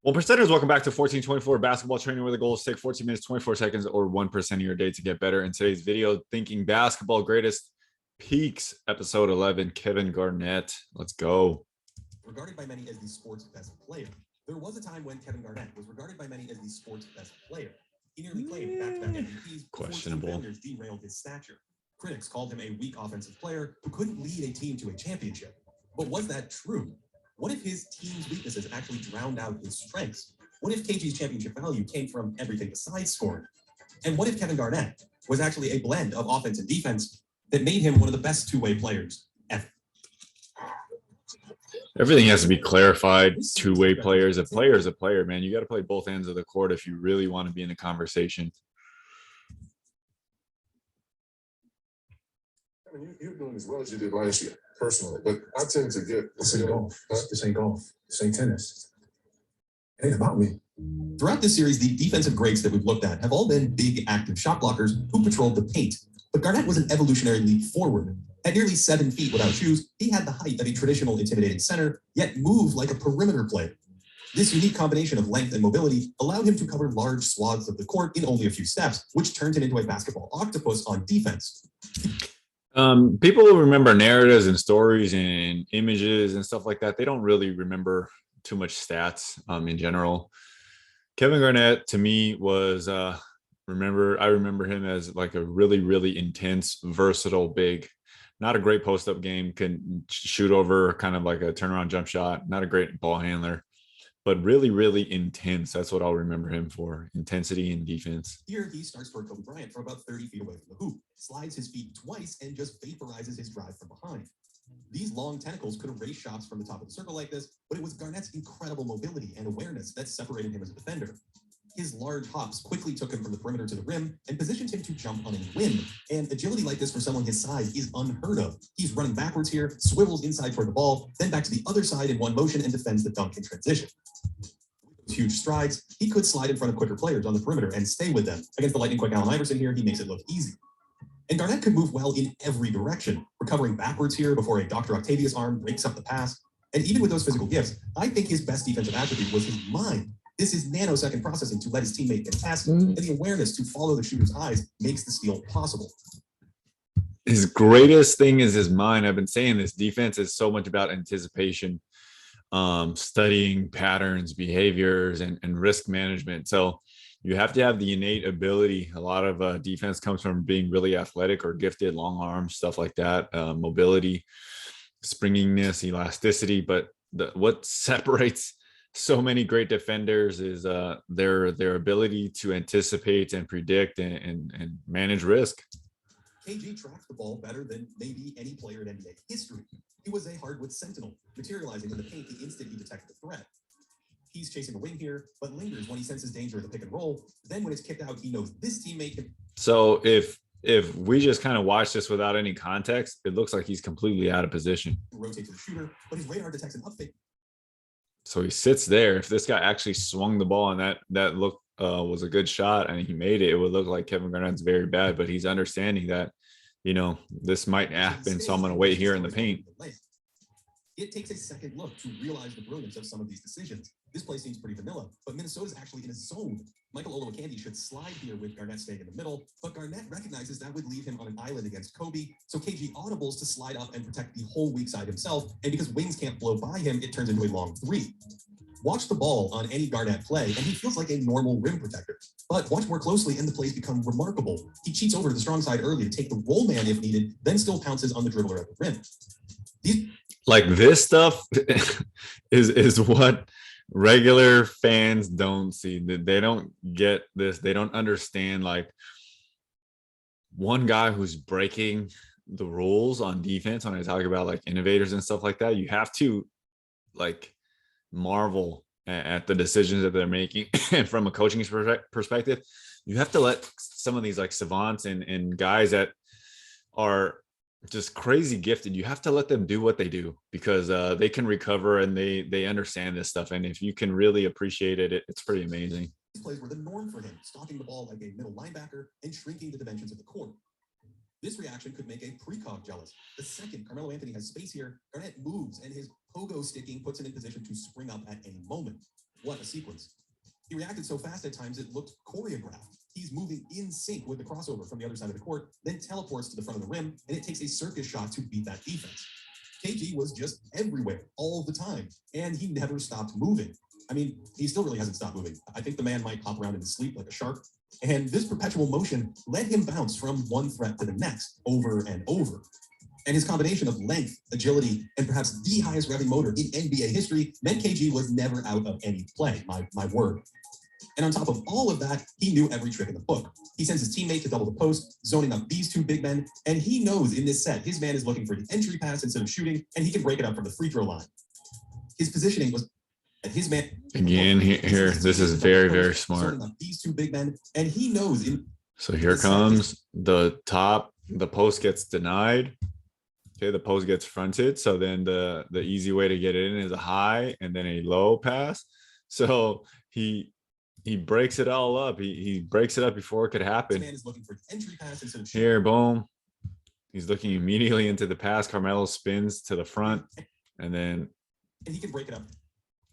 Well, percenters, welcome back to 1424 basketball training, where the goal is to take 14 minutes, 24 seconds, or 1% of your day to get better. In today's video, thinking basketball greatest peaks, episode 11, Kevin Garnett. Let's go. Regarded by many as the sport's best player, there was a time when Kevin Garnett was regarded by many as the sport's best player. He nearly claimed back-to-back MVPs before team failures derailed his stature. Critics called him a weak offensive player who couldn't lead a team to a championship. But was that true? What if his team's weaknesses actually drowned out his strengths? What if KG's championship value came from everything besides scoring? And what if Kevin Garnett was actually a blend of offense and defense that made him one of the best two-way players ever? Everything has to be clarified. Two-way players. A player is a player, man. You got to play both ends of the court if you really want to be in the conversation. I mean, you're doing as well as you did last year, personally, but I tend to get this ain't golf. This ain't golf. This ain't tennis. It ain't about me. Throughout this series, the defensive greats that we've looked at have all been big, active shot blockers who patrolled the paint. But Garnett was an evolutionary leap forward. At nearly 7 feet without shoes, he had the height of a traditional intimidating center, yet moved like a perimeter player. This unique combination of length and mobility allowed him to cover large swaths of the court in only a few steps, which turned him into a basketball octopus on defense. People will remember narratives and stories and images and stuff like that. They don't really remember too much stats in general. Kevin Garnett, to me, was I remember him as like a really, really intense, versatile big. Not a great post-up game, can shoot over kind of like a turnaround jump shot. Not a great ball handler, but really, really intense. That's what I'll remember him for, intensity and defense. Here he starts for Kobe Bryant from about 30 feet away from the hoop, slides his feet twice, and just vaporizes his drive from behind. These long tentacles could erase shots from the top of the circle like this, but it was Garnett's incredible mobility and awareness that separated him as a defender. His large hops quickly took him from the perimeter to the rim and positioned him to jump on a wing. And agility like this for someone his size is unheard of. He's running backwards here, swivels inside toward the ball, then back to the other side in one motion and defends the dunk in transition. With those huge strides, he could slide in front of quicker players on the perimeter and stay with them. Against the lightning quick Allen Iverson here, he makes it look easy. And Garnett could move well in every direction, recovering backwards here before a Dr. Octavius arm breaks up the pass. And even with those physical gifts, I think his best defensive attribute was his mind. This is nanosecond processing to let his teammate get past, and the awareness to follow the shooter's eyes makes the steal possible. His greatest thing is his mind. I've been saying this defense is so much about anticipation, studying patterns, behaviors, and risk management. So you have to have the innate ability. A lot of defense comes from being really athletic or gifted, long arms, stuff like that, mobility, springiness, elasticity. But what separates so many great defenders is their ability to anticipate and predict and manage risk. KG tracked the ball better than maybe any player in NBA history. He was a hardwood sentinel, materializing in the paint the instant he detected the threat. He's chasing the wing here, but lingers when he senses danger in the pick and roll. Then when it's kicked out, he knows this teammate can. So if we just kind of watch this without any context, it looks like he's completely out of position. Rotate to the shooter, but his radar detects an up fake. So he sits there. If this guy actually swung the ball and that look was a good shot and he made it, it would look like Kevin Garnett's very bad. But he's understanding that, this might happen. So I'm going to wait here in the paint. It takes a second look to realize the brilliance of some of these decisions. This play seems pretty vanilla, but Minnesota's actually in a zone. Michael Olowokandi should slide here with Garnett staying in the middle, but Garnett recognizes that would leave him on an island against Kobe, so KG audibles to slide up and protect the whole weak side himself, and because wings can't blow by him, it turns into a long three. Watch the ball on any Garnett play, and he feels like a normal rim protector. But watch more closely, and the plays become remarkable. He cheats over to the strong side early to take the roll man if needed, then still pounces on the dribbler at the rim. Like this stuff is what regular fans don't see. They don't get this. They don't understand, like, one guy who's breaking the rules on defense. When I talk about like innovators and stuff like that, you have to like marvel at the decisions that they're making. And from a coaching perspective, you have to let some of these like savants and guys that are just crazy gifted, you have to let them do what they do, because they can recover and they understand this stuff. And if you can really appreciate it, it's pretty amazing. These plays were the norm for him, stalking the ball like a middle linebacker and shrinking the dimensions of the court. This reaction could make a precog jealous. The second Carmelo Anthony has space here, Garnett moves, and his pogo sticking puts him in position to spring up at any moment. What a sequence. He reacted so fast at times it looked choreographed. He's moving in sync with the crossover from the other side of the court, then teleports to the front of the rim, and it takes a circus shot to beat that defense. KG was just everywhere all the time, and he never stopped moving. I mean, he still really hasn't stopped moving. I think the man might hop around in his sleep like a shark, and this perpetual motion let him bounce from one threat to the next over and over. And his combination of length, agility, and perhaps the highest revving motor in NBA history meant KG was never out of any play, my word. And on top of all of that, he knew every trick in the book. He sends his teammate to double the post, zoning up these two big men, and he knows in this set, his man is looking for the entry pass instead of shooting, and he can break it up from the free throw line. His positioning was that his man... Again, here, this is very, very smart. These two big men, and he knows in... So here comes the top, the post gets denied. Okay, the post gets fronted. So then the easy way to get it in is a high and then a low pass. So he breaks it all up. He breaks it up before it could happen. Man is looking for entry pass instead of here, boom. He's looking immediately into the pass. Carmelo spins to the front, and he can break it up.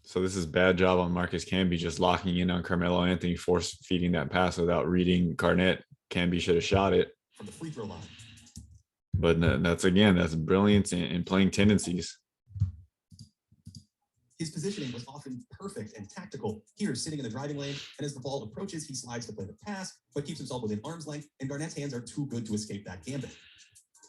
So this is bad job on Marcus Camby, just locking in on Carmelo Anthony, force feeding that pass without reading Garnett. Camby should have shot it from the free throw line. But that's brilliance in playing tendencies. His positioning was often perfect and tactical. Here, sitting in the driving lane, and as the ball approaches, he slides to play the pass, but keeps himself within arm's length, and Garnett's hands are too good to escape that gambit.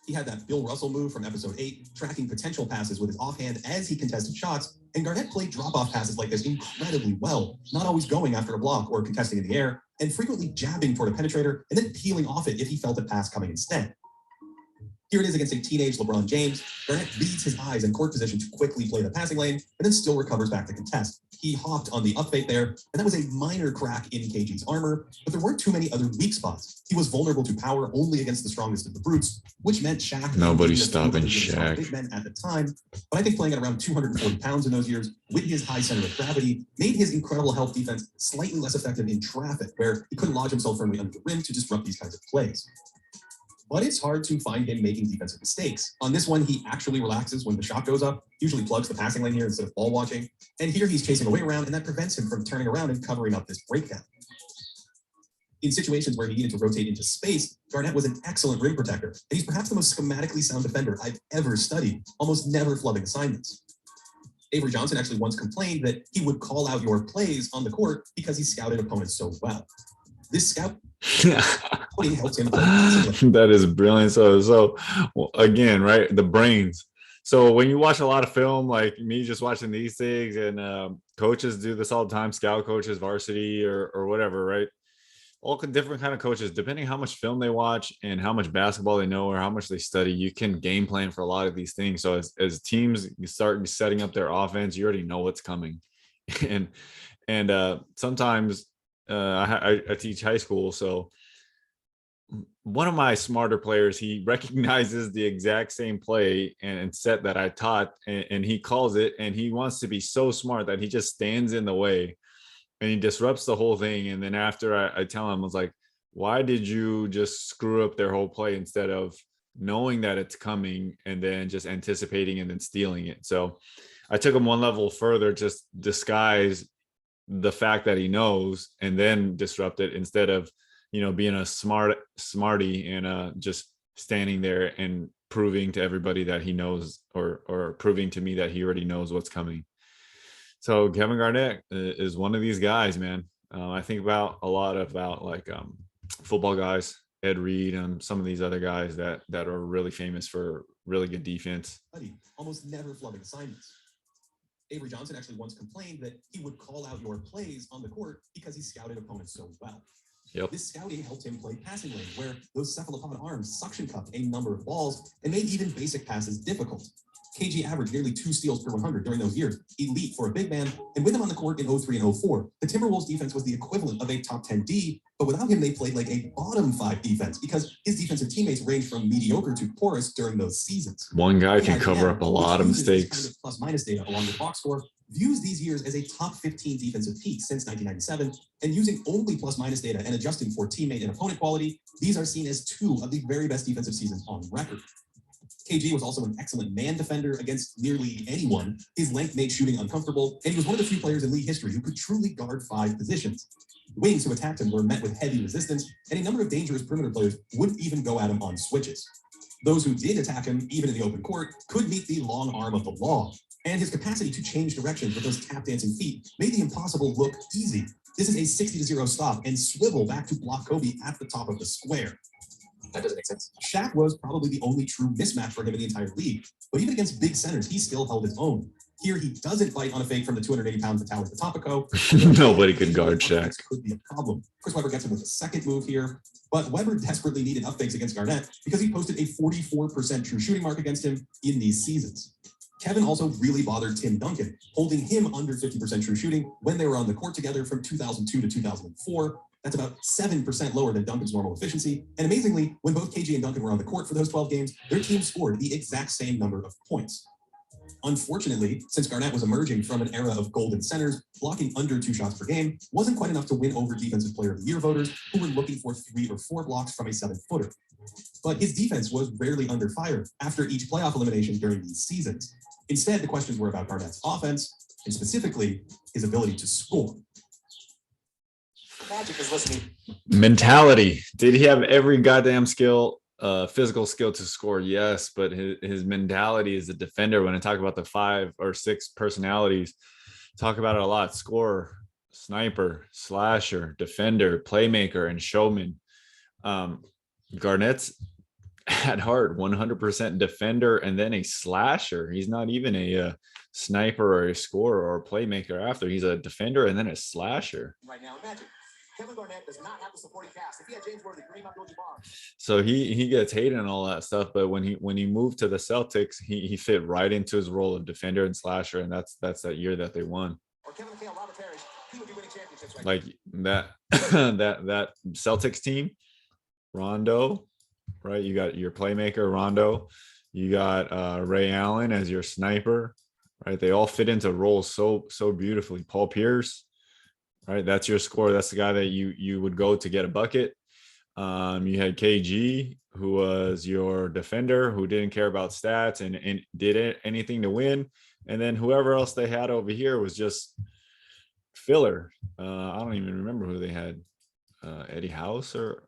He had that Bill Russell move from episode 8, tracking potential passes with his offhand as he contested shots, and Garnett played drop-off passes like this incredibly well, not always going after a block or contesting in the air, and frequently jabbing toward a penetrator and then peeling off it if he felt a pass coming instead. Here it is against a teenage LeBron James. Garnett reads his eyes and court position to quickly play the passing lane, and then still recovers back to contest. He hopped on the up fake there, and that was a minor crack in KG's armor, but there weren't too many other weak spots. He was vulnerable to power only against the strongest of the brutes, which meant Shaq. Nobody's stopping Shaq. Big men at the time, but I think playing at around 240 pounds in those years, with his high center of gravity, made his incredible health defense slightly less effective in traffic, where he couldn't lodge himself firmly under the rim to disrupt these kinds of plays. But it's hard to find him making defensive mistakes. On this one, he actually relaxes when the shot goes up, usually plugs the passing lane here instead of ball watching. And here he's chasing away around, and that prevents him from turning around and covering up this breakdown. In situations where he needed to rotate into space, Garnett was an excellent rim protector, and he's perhaps the most schematically sound defender I've ever studied, almost never flubbing assignments. Avery Johnson actually once complained that he would call out your plays on the court because he scouted opponents so well. This scout helps him. That is brilliant. So again, right, the brains. So when you watch a lot of film, like me just watching these things, and coaches do this all the time, scout coaches, varsity or whatever, right? All different kind of coaches, depending how much film they watch and how much basketball they know or how much they study, you can game plan for a lot of these things. So as teams start setting up their offense, you already know what's coming. and sometimes I teach high school, so one of my smarter players, he recognizes the exact same play and set that I taught, and he calls it, and he wants to be so smart that he just stands in the way and he disrupts the whole thing. And then after I tell him, I was like, why did you just screw up their whole play instead of knowing that it's coming and then just anticipating and then stealing it? So I took him one level further, just disguise the fact that he knows and then disrupt it instead of, being a smarty and just standing there and proving to everybody that he knows or proving to me that he already knows what's coming. So Kevin Garnett is one of these guys, man. I think about a lot about like football guys, Ed Reed, and some of these other guys that are really famous for really good defense. Almost never flubbing assignments. Avery Johnson actually once complained that he would call out your plays on the court because he scouted opponents so well. Yep. This scouting helped him play passing lane, where those cephalopod arms suction cupped a number of balls and made even basic passes difficult. KG averaged nearly 2 steals per 100 during those years, elite for a big man, and with him on the court in 03 and 04, the Timberwolves defense was the equivalent of a top 10 D, but without him, they played like a bottom 5 defense because his defensive teammates ranged from mediocre to porous during those seasons. One guy can cover up a lot of mistakes. Kind of plus-minus data along with box score views these years as a top 15 defensive peak since 1997, and using only plus-minus data and adjusting for teammate and opponent quality, these are seen as 2 of the very best defensive seasons on record. KG was also an excellent man defender against nearly anyone. His length made shooting uncomfortable, and he was one of the few players in league history who could truly guard 5 positions. Wings who attacked him were met with heavy resistance, and a number of dangerous perimeter players wouldn't even go at him on switches. Those who did attack him, even in the open court, could meet the long arm of the law, and his capacity to change directions with those tap dancing feet made the impossible look easy. This is a 60-0 stop and swivel back to block Kobe at the top of the square. That doesn't make sense. Shaq was probably the only true mismatch for him in the entire league, but even against big centers, he still held his own. Here, he doesn't bite on a fake from the 280-pound Vitaly Potapico. Nobody could guard Shaq. Could be a problem. Chris Webber gets him with a second move here, but Webber desperately needed up fakes against Garnett because he posted a 44% true shooting mark against him in these seasons. Kevin also really bothered Tim Duncan, holding him under 50% true shooting when they were on the court together from 2002 to 2004. That's about 7% lower than Duncan's normal efficiency. And amazingly, when both KG and Duncan were on the court for those 12 games, their teams scored the exact same number of points. Unfortunately, since Garnett was emerging from an era of golden centers, blocking under 2 shots per game wasn't quite enough to win over Defensive Player of the Year voters who were looking for 3 or 4 blocks from a 7-footer. But his defense was rarely under fire after each playoff elimination during these seasons. Instead, the questions were about Garnett's offense, and specifically his ability to score. Magic is listening. Mentality. Did he have every goddamn skill, physical skill to score? Yes, but his mentality as a defender, when I talk about the 5 or 6 personalities, talk about it a lot. Scorer, sniper, slasher, defender, playmaker, and showman. Garnett's at heart 100% defender and then a slasher. He's not even a sniper or a scorer or a playmaker after. He's a defender and then a slasher. Right now, Magic. Kevin Garnett does not have the supporting cast. If he had James Worthy, Kareem Abdul-Jabbar. So he gets hated and all that stuff, but when he moved to the Celtics, he fit right into his role of defender and slasher, and that's that year that they won. Or Kevin McHale, Robert Parrish, he would be winning championships right Like that that Celtics team, Rondo, right? You got your playmaker Rondo, you got Ray Allen as your sniper, right? They all fit into roles so beautifully. Paul Pierce, right? That's your scorer. That's the guy that you would go to get a bucket. You had KG, who was your defender, who didn't care about stats and did anything to win. And then whoever else they had over here was just filler. I don't even remember who they had. Eddie House, or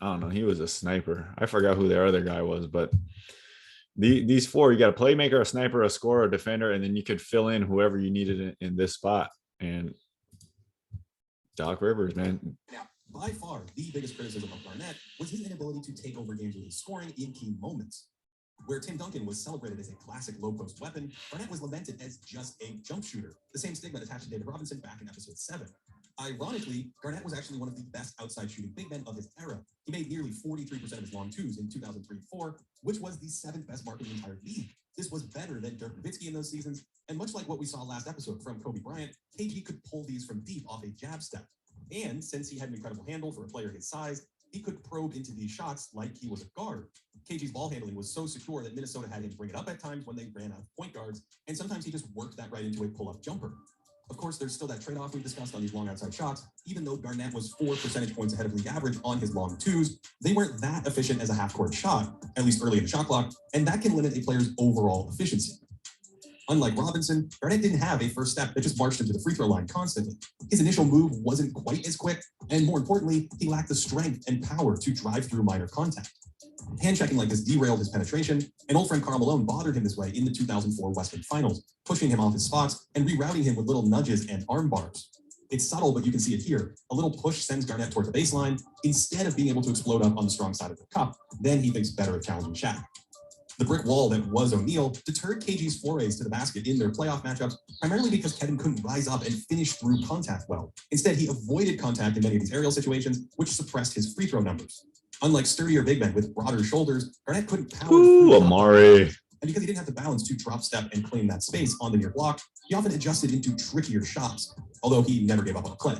I don't know. He was a sniper. I forgot who their other guy was, but these 4, you got a playmaker, a sniper, a scorer, a defender, and then you could fill in whoever you needed in this spot. And Doc Rivers, man. Now, by far, the biggest criticism of Garnett was his inability to take over games with his scoring in key moments. Where Tim Duncan was celebrated as a classic low-post weapon, Garnett was lamented as just a jump shooter, the same stigma attached to David Robinson back in episode 7. Ironically, Garnett was actually one of the best outside shooting big men of his era. He made nearly 43% of his long twos in 2003-4, which was the 7th best mark in the entire league. This was better than Dirk Nowitzki in those seasons, and much like what we saw last episode from Kobe Bryant, KG could pull these from deep off a jab step. And since he had an incredible handle for a player his size, he could probe into these shots like he was a guard. KG's ball handling was so secure that Minnesota had him bring it up at times when they ran out of point guards, and sometimes he just worked that right into a pull-up jumper. Of course, there's still that trade-off we've discussed on these long outside shots. Even though Garnett was 4 percentage points ahead of league average on his long twos, they weren't that efficient as a half-court shot, at least early in the shot clock, and that can limit a player's overall efficiency. Unlike Robinson, Garnett didn't have a first step that just marched him to the free throw line constantly. His initial move wasn't quite as quick, and more importantly, he lacked the strength and power to drive through minor contact. Hand checking like this derailed his penetration, and old friend Karl Malone bothered him this way in the 2004 Western Finals, pushing him off his spots and rerouting him with little nudges and arm bars. It's subtle, but you can see it here. A little push sends Garnett toward the baseline instead of being able to explode up on the strong side of the cup. Then he thinks better of challenging Shaq. The brick wall that was O'Neal deterred KG's forays to the basket in their playoff matchups, primarily because Kevin couldn't rise up and finish through contact well. Instead, he avoided contact in many of these aerial situations, which suppressed his free throw numbers. Unlike sturdier big men with broader shoulders, Garnett couldn't power through. Amari. And because he didn't have the balance to drop step and claim that space on the near block, he often adjusted into trickier shots, although he never gave up on play.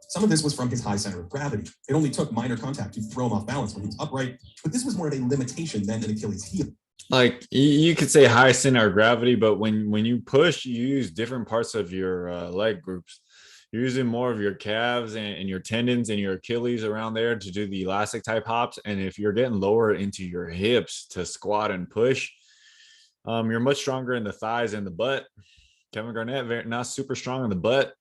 Some of this was from his high center of gravity. It only took minor contact to throw him off balance when he was upright, but this was more of a limitation than an Achilles heel. Like you could say high center of gravity, but when you push, you use different parts of your leg groups. You're using more of your calves and your tendons and your Achilles around there to do the elastic type hops. And if you're getting lower into your hips to squat and push, You're much stronger in the thighs and the butt. Kevin Garnett, not super strong in the butt.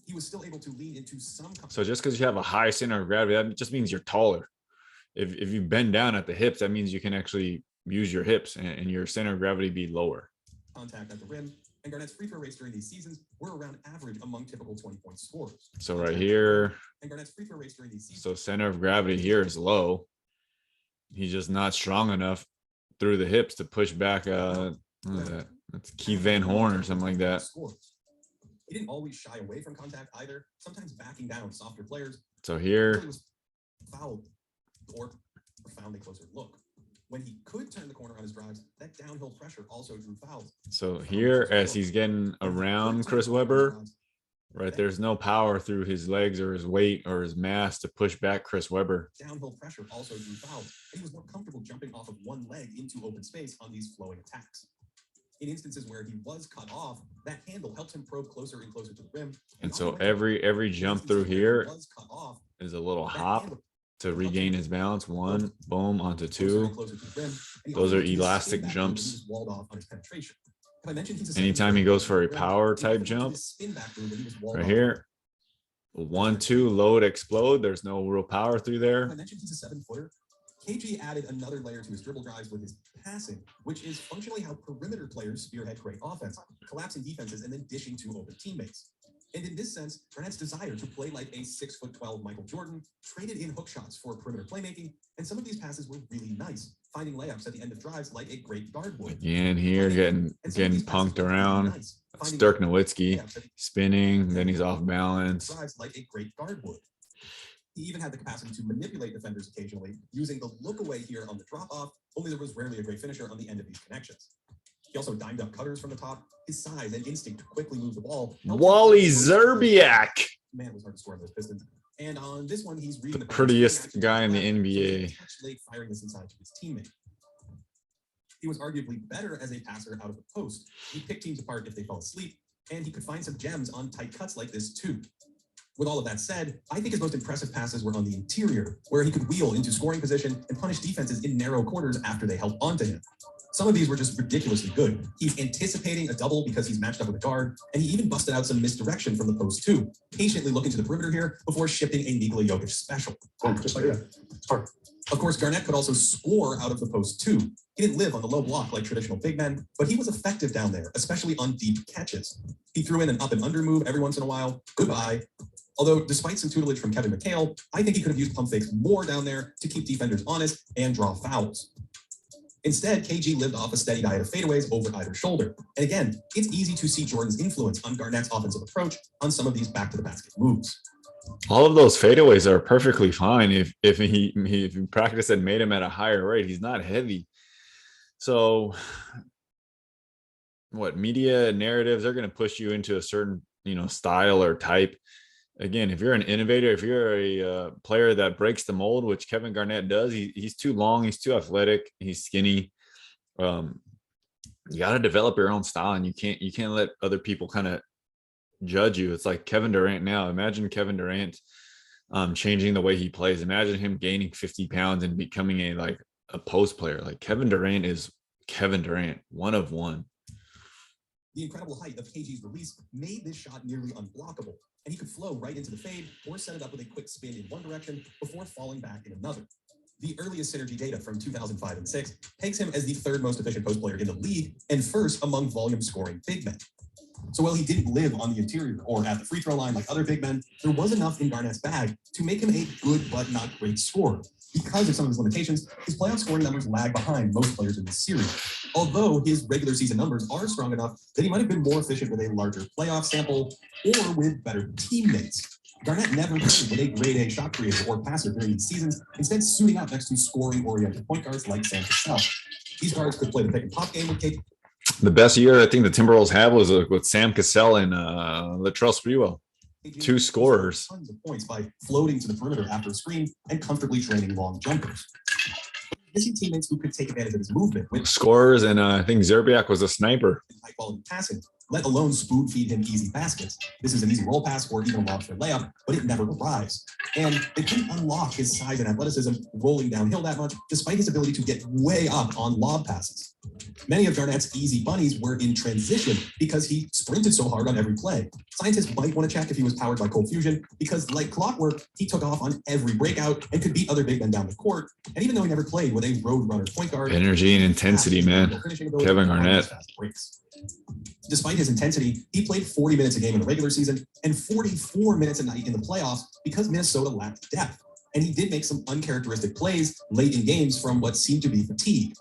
He was still able to lean into some. So just because you have a high center of gravity, that just means you're taller. If you bend down at the hips, that means you can actually use your hips and your center of gravity be lower. Contact at the rim, and Garnett's free throw rates during these seasons were around average among typical 20-point scorers. So right here, and Garnett's free throw rates during these seasons. So center of gravity here is low. He's just not strong enough through the hips to push back. What is that? That's Keith Van Horn or something like that. He didn't always shy away from contact either, sometimes backing down softer players. So here, fouled or found a closer look. When he could turn the corner on his drives, that downhill pressure also drew fouls. So here, as he's getting around Chris Webber, right, there's no power through his legs or his weight or his mass to push back Chris Webber. Downhill pressure also drew fouls, and he was more comfortable jumping off of one leg into open space on these flowing attacks. In instances where he was cut off, that handle helped him probe closer and closer to the rim. And so every jump through here is a little hop to regain his balance. One, boom, onto two. Those are elastic jumps. Anytime he goes for a power type jump, right here, 1-2, load, explode. There's no real power through there. I mentioned he's a 7-footer. KG added another layer to his dribble drives with his passing, which is functionally how perimeter players spearhead great offense, collapsing defenses and then dishing to open teammates. And in this sense, Garnett's desire to play like a 6'12" Michael Jordan traded in hook shots for perimeter playmaking, and some of these passes were really nice, finding layups at the end of drives like a great guard would. Again here, getting punked around. It's Dirk Nowitzki spinning, then he's off balance. Drives like a great guard would. He even had the capacity to manipulate defenders occasionally, using the look away here on the drop-off, only there was rarely a great finisher on the end of these connections. He also dimed up cutters from the top. His size and instinct to quickly move the ball. Wally Szczerbiak. Man, it was hard to score on those Pistons. And on this one, he's reading the prettiest guy in the NBA. Late firing this inside to his teammate. He was arguably better as a passer out of the post. He picked teams apart if they fell asleep, and he could find some gems on tight cuts like this too. With all of that said, I think his most impressive passes were on the interior, where he could wheel into scoring position and punish defenses in narrow corners after they held onto him. Some of these were just ridiculously good. He's anticipating a double because he's matched up with a guard, and he even busted out some misdirection from the post too, patiently looking to the perimeter here before shipping a Nikola Jokic special. Just like that. Smart. Of course, Garnett could also score out of the post too. He didn't live on the low block like traditional big men, but he was effective down there, especially on deep catches. He threw in an up and under move every once in a while. Goodbye. Although, despite some tutelage from Kevin McHale, I think he could have used pump fakes more down there to keep defenders honest and draw fouls. Instead, KG lived off a steady diet of fadeaways over either shoulder. And again, it's easy to see Jordan's influence on Garnett's offensive approach on some of these back-to-the-basket moves. All of those fadeaways are perfectly fine if he practiced and made him at a higher rate. He's not heavy. So what media narratives are going to push you into a certain, style or type. Again, if you're an innovator, if you're a player that breaks the mold, which Kevin Garnett does, he's too long, he's too athletic, he's skinny. You got to develop your own style, and you can't let other people kind of judge you. It's like Kevin Durant now. Imagine Kevin Durant changing the way he plays. Imagine him gaining 50 pounds and becoming a post player. Like Kevin Durant is Kevin Durant, one of one. The incredible height of KG's release made this shot nearly unblockable, and he could flow right into the fade or set it up with a quick spin in one direction before falling back in another. The earliest synergy data from 2005 and 6 pegs him as the third most efficient post player in the league and first among volume scoring big men. So while he didn't live on the interior or at the free throw line like other big men, there was enough in Garnett's bag to make him a good but not great scorer. Because of some of his limitations, his playoff scoring numbers lag behind most players in this series. Although his regular season numbers are strong enough that he might have been more efficient with a larger playoff sample or with better teammates. Garnett never played with a grade A shot creator or passer during these seasons, instead suiting up next to scoring-oriented point guards like Sam Cassell. These guards could play the pick and pop game with KG. The best year I think the Timberwolves had was with Sam Cassell and Latrell Sprewell. Two scorers. Tons of points by floating to the perimeter after a screen and comfortably draining long jumpers. Missing teammates who could take advantage of his movement with scorers, and I think Szczerbiak was a sniper. High quality passing, let alone spoon feed him easy baskets. This is an easy roll pass or even a lob for layup, but it never arrives. and they couldn't unlock his size and athleticism rolling downhill that much, despite his ability to get way up on lob passes. Many of Garnett's easy bunnies were in transition because he sprinted so hard on every play. Scientists might want to check if he was powered by cold fusion because, like clockwork, he took off on every breakout and could beat other big men down the court. And even though he never played with a road runner point guard, Energy and intensity, man. Kevin Garnett. Despite his intensity, he played 40 minutes a game in the regular season and 44 minutes a night in the playoffs because Minnesota lacked depth. And he did make some uncharacteristic plays late in games from what seemed to be fatigue.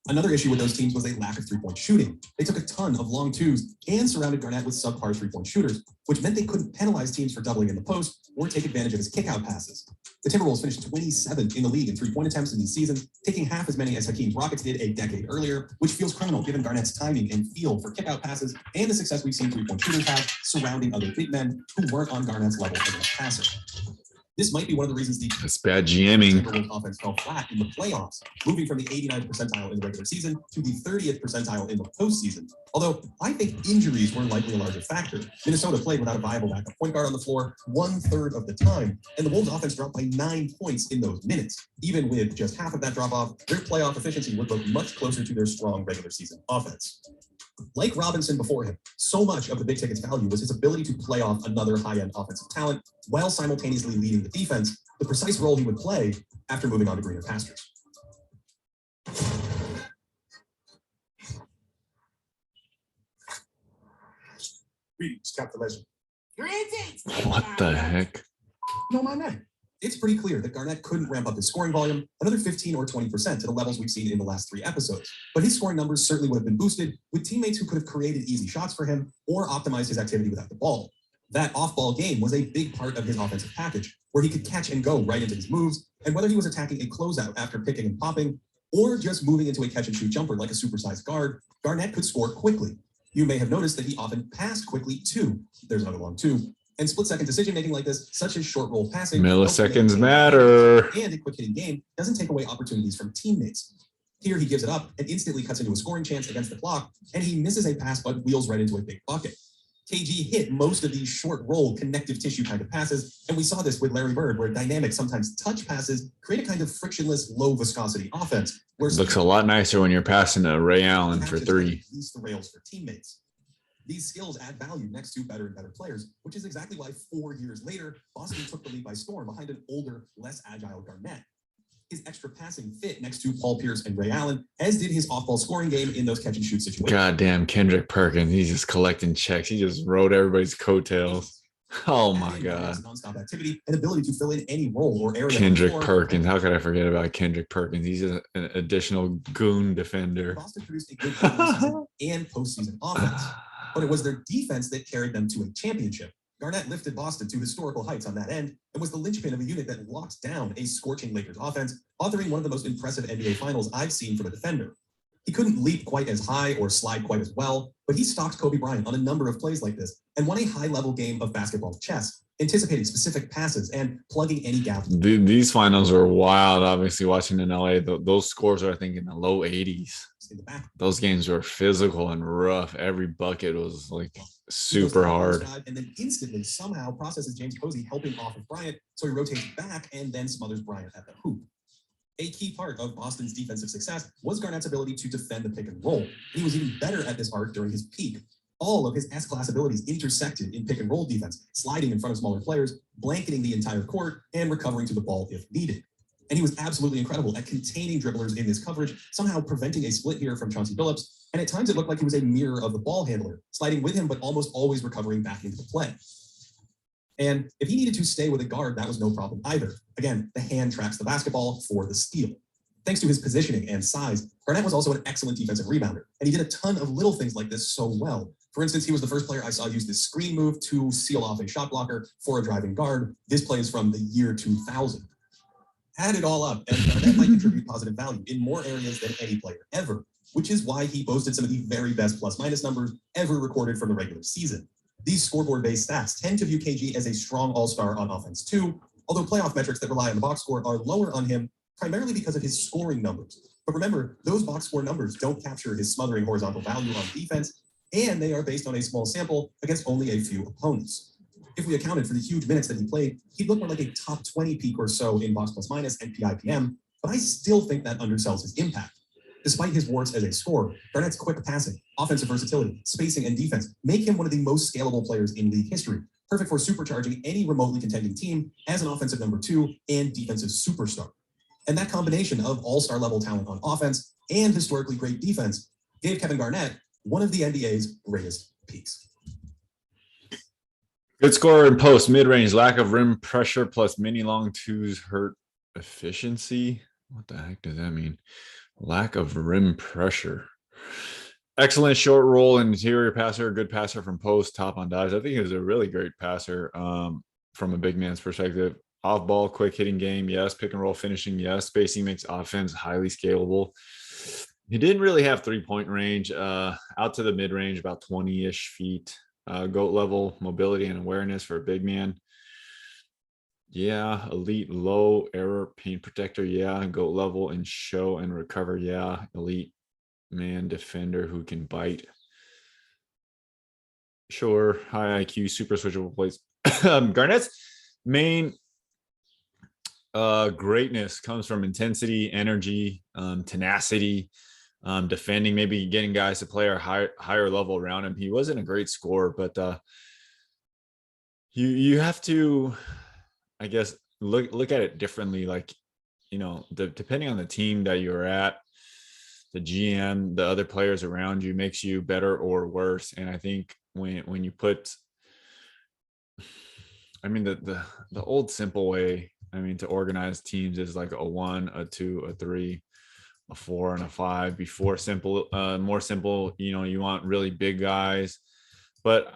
Another issue with those teams was a lack of three-point shooting. They took a ton of long twos and surrounded Garnett with subpar three-point shooters, which meant they couldn't penalize teams for doubling in the post or take advantage of his kick-out passes. The Timberwolves finished 27th in the league in three-point attempts in these seasons, taking half as many as Hakeem's Rockets did a decade earlier, which feels criminal given Garnett's timing and feel for kick-out passes and the success we've seen three-point shooters have surrounding other big men who weren't on Garnett's level as a passer. This might be one of the reasons the That's bad GMing. Timberwolves offense fell flat in the playoffs, moving from the 89th percentile in the regular season to the 30th percentile in the postseason. Although I think injuries were likely a larger factor. Minnesota played without a viable backup point guard on the floor 1/3 of the time, and the Wolves offense dropped by 9 points in those minutes. Even with just half of that drop off, their playoff efficiency would look much closer to their strong regular season offense. Like Robinson before him, so much of the big ticket's value was his ability to play off another high-end offensive talent while simultaneously leading the defense, the precise role he would play after moving on to greener pastures. Greetings, Captain Legend. Greetings. What the heck? No, my man. It's pretty clear that Garnett couldn't ramp up his scoring volume another 15 or 20% to the levels we've seen in the last 3 episodes. But his scoring numbers certainly would have been boosted with teammates who could have created easy shots for him or optimized his activity without the ball. That off-ball game was a big part of his offensive package, where he could catch and go right into his moves, and whether he was attacking a closeout after picking and popping, or just moving into a catch-and-shoot jumper like a supersized guard, Garnett could score quickly. You may have noticed that he often passed quickly too. There's another long two. And split-second decision-making like this, such as short roll passing, Milliseconds matter. and a quick-hitting game, doesn't take away opportunities from teammates. Here he gives it up and instantly cuts into a scoring chance against the clock, and he misses a pass but wheels right into a big bucket. KG hit most of these short roll connective tissue kind of passes, and we saw this with Larry Bird, where dynamic, sometimes touch passes create a kind of frictionless, low viscosity offense. Where Looks a lot nicer when you're passing to Ray Allen for 3. Release the rails for teammates. These skills add value next to better and better players, which is exactly why 4 years later, Boston took the lead by storm behind an older, less agile Garnett. His extra passing fit next to Paul Pierce and Ray Allen, as did his off-ball scoring game in those catch-and-shoot situations. Goddamn Kendrick Perkins. He's just collecting checks. He just rode everybody's coattails. Oh my God. Nonstop activity and ability to fill in any role or area. Kendrick Perkins. How could I forget about Kendrick Perkins? He's just an additional goon defender. Boston produced a good regular season and postseason offense, but it was their defense that carried them to a championship. Garnett lifted Boston to historical heights on that end and was the linchpin of a unit that locked down a scorching Lakers offense, authoring one of the most impressive NBA finals I've seen from a defender. He couldn't leap quite as high or slide quite as well, but he stalked Kobe Bryant on a number of plays like this and won a high-level game of basketball chess, anticipating specific passes and plugging any gap. These finals were wild, obviously, watching in LA. Those scores are, I think, in the low 80s. In the back. Those games were physical and rough. Every bucket was like super hard. And then instantly somehow processes James Posey helping off of Bryant, so he rotates back and then smothers Bryant at the hoop. A key part of Boston's defensive success was Garnett's ability to defend the pick and roll. He was even better at this art during his peak. All of his S-class abilities intersected in pick and roll defense, sliding in front of smaller players, blanketing the entire court, and recovering to the ball if needed. And he was absolutely incredible at containing dribblers in this coverage, somehow preventing a split here from Chauncey Billups. And at times it looked like he was a mirror of the ball handler, sliding with him, but almost always recovering back into the play. And if he needed to stay with a guard, that was no problem either. Again, the hand tracks the basketball for the steal. Thanks to his positioning and size, Garnett was also an excellent defensive rebounder, and he did a ton of little things like this so well. For instance, he was the first player I saw use this screen move to seal off a shot blocker for a driving guard. This play is from the year 2000. Add it all up, and Garnett might contribute positive value in more areas than any player ever, which is why he boasted some of the very best plus-minus numbers ever recorded from the regular season. These scoreboard-based stats tend to view KG as a strong all-star on offense too, although playoff metrics that rely on the box score are lower on him, primarily because of his scoring numbers. But remember, those box score numbers don't capture his smothering horizontal value on defense, and they are based on a small sample against only a few opponents. If we accounted for the huge minutes that he played, he'd look more like a top 20 peak or so in box plus minus and PIPM, but I still think that undersells his impact. Despite his warts as a scorer, Garnett's quick passing, offensive versatility, spacing, and defense make him one of the most scalable players in league history, perfect for supercharging any remotely contending team as an offensive number 2 and defensive superstar. And that combination of all-star level talent on offense and historically great defense gave Kevin Garnett one of the NBA's greatest peaks. Good scorer in post, mid-range, lack of rim pressure, plus mini long twos hurt efficiency. What the heck does that mean? Lack of rim pressure. Excellent short roll and interior passer, good passer from post, top on dives. I think he was a really great passer from a big man's perspective. Off ball, quick hitting game, yes. Pick and roll finishing, yes. Spacing makes offense highly scalable. He didn't really have 3-point range, out to the mid range, about 20-ish feet. GOAT level mobility and awareness for a big man. Yeah. Elite low error paint protector. Yeah. GOAT level in show and recover. Yeah. Elite man defender who can bite. Sure. High IQ, super switchable plays. Garnett's main greatness comes from intensity, energy, tenacity, defending, maybe getting guys to play a higher level around him. He wasn't a great scorer, but you have to, I guess, look at it differently. Like, you know, depending on the team that you're at, the GM, the other players around you makes you better or worse. And I think when you put, I mean, the old simple way, I mean, to organize teams is like a 1, a 2, a 3, a 4, and a 5. Before simple, more simple, you know, you want really big guys. But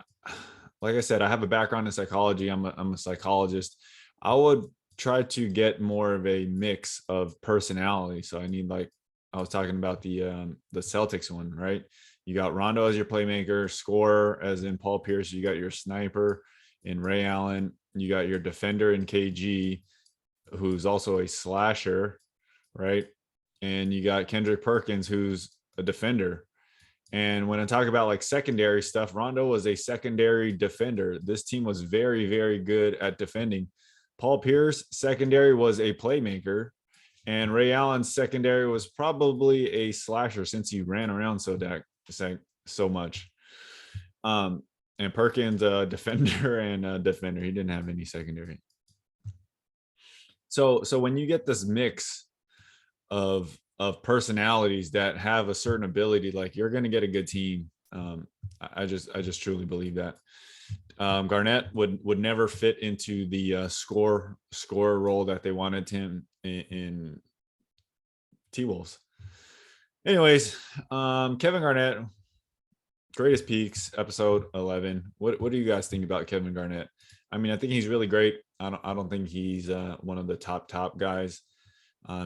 like I said, I have a background in psychology. I'm a psychologist. I would try to get more of a mix of personality. So I need, like I was talking about the Celtics one, right? You got Rondo as your playmaker, scorer as in Paul Pierce. You got your sniper in Ray Allen. You got your defender in KG, who's also a slasher, right? And you got Kendrick Perkins, who's a defender. And when I talk about like secondary stuff, Rondo was a secondary defender. This team was very, very good at defending. Paul Pierce, secondary, was a playmaker. And Ray Allen's secondary was probably a slasher since he ran around so much. And Perkins, defender and a defender. He didn't have any secondary. So when you get this mix of personalities that have a certain ability, like, you're going to get a good team. I just truly believe that. Garnett would never fit into the scorer role that they wanted him in T-Wolves. Anyways, Kevin Garnett, greatest peaks, episode 11. What do you guys think about Kevin Garnett? I mean, I think he's really great. I don't think he's one of the top guys,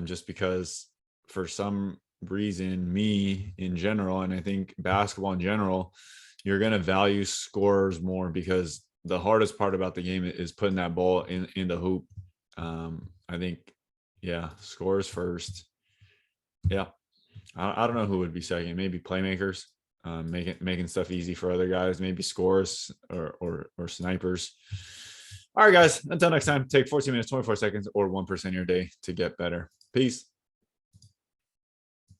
just because for some reason, me in general, and I think basketball in general, you're going to value scorers more, because the hardest part about the game is putting that ball in the hoop. I think, yeah, scorers first. Yeah. I don't know who would be second. Maybe playmakers, making stuff easy for other guys, maybe scorers or snipers. All right, guys, until next time, take 14 minutes, 24 seconds, or 1% of your day to get better. Peace.